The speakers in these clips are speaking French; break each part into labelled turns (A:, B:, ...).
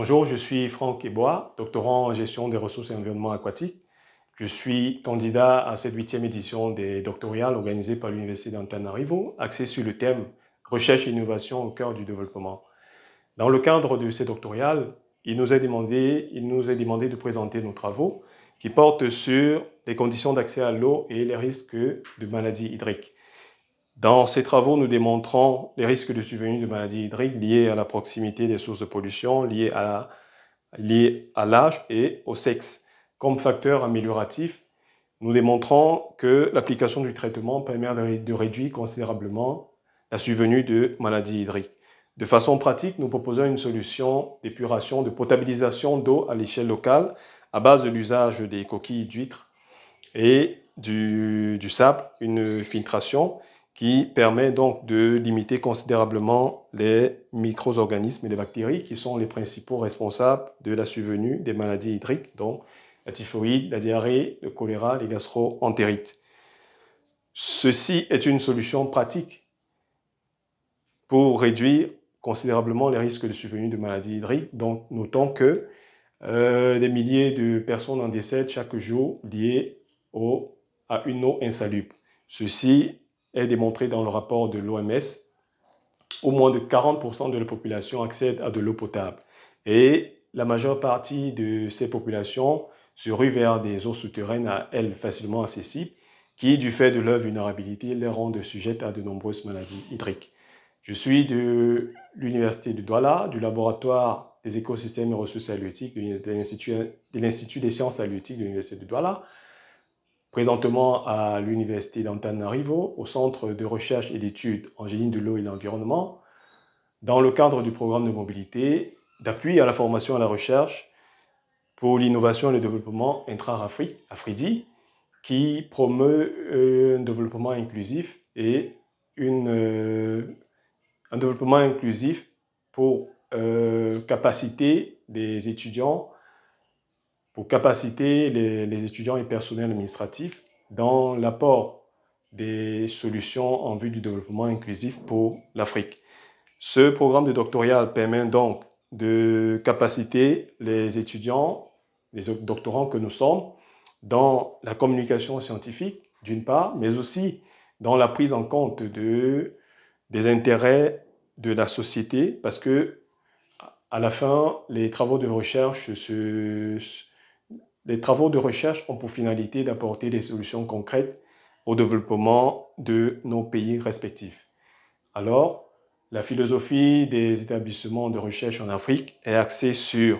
A: Bonjour, je suis Franck Ebois, doctorant en gestion des ressources et environnement aquatique. Je suis candidat à cette 8e édition des doctorales organisées par l'Université d'Antananarivo, axée sur le thème « Recherche et innovation au cœur du développement ». Dans le cadre de ces doctorales, il nous est demandé de présenter nos travaux qui portent sur les conditions d'accès à l'eau et les risques de maladies hydriques. Dans ces travaux, nous démontrons les risques de survenue de maladies hydriques liés à la proximité des sources de pollution, liés à l'âge et au sexe. Comme facteur amélioratif, nous démontrons que l'application du traitement permet de réduire considérablement la survenue de maladies hydriques. De façon pratique, nous proposons une solution d'épuration, de potabilisation d'eau à l'échelle locale à base de l'usage des coquilles d'huîtres et du sable, une filtration qui permet donc de limiter considérablement les micro-organismes et les bactéries qui sont les principaux responsables de la survenue des maladies hydriques, donc la typhoïde, la diarrhée, le choléra, les gastro-entérites. Ceci est une solution pratique pour réduire considérablement les risques de survenue de maladies hydriques. Donc, notons que des milliers de personnes en décèdent chaque jour liées à une eau insalubre. Ceci est démontré dans le rapport de l'OMS. Au moins de 40% de la population accède à de l'eau potable. Et la majeure partie de ces populations se rue vers des eaux souterraines à elles facilement accessibles, qui, du fait de leur vulnérabilité, les rendent sujettes à de nombreuses maladies hydriques. Je suis de l'Université de Douala, du laboratoire des écosystèmes et ressources halieutiques de l'Institut des sciences halieutiques de l'Université de Douala, présentement à l'Université d'Antananarivo, au Centre de recherche et d'études en génie de l'eau et de l'environnement, dans le cadre du programme de mobilité, d'appui à la formation et à la recherche pour l'innovation et le développement intra-Afrique, AFRIDI, qui promeut un développement inclusif et un développement inclusif pour capaciter les étudiants, les étudiants et personnels administratifs dans l'apport des solutions en vue du développement inclusif pour l'Afrique. Ce programme de doctoral permet donc de capaciter les étudiants, les doctorants que nous sommes, dans la communication scientifique, d'une part, mais aussi dans la prise en compte des intérêts de la société, parce que à la fin, les travaux de recherche ont pour finalité d'apporter des solutions concrètes au développement de nos pays respectifs. Alors, la philosophie des établissements de recherche en Afrique est axée sur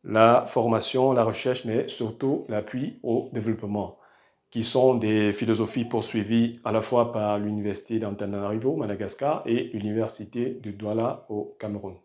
A: la formation, la recherche, mais surtout l'appui au développement, qui sont des philosophies poursuivies à la fois par l'Université d'Antananarivo, Madagascar, et l'Université de Douala au Cameroun.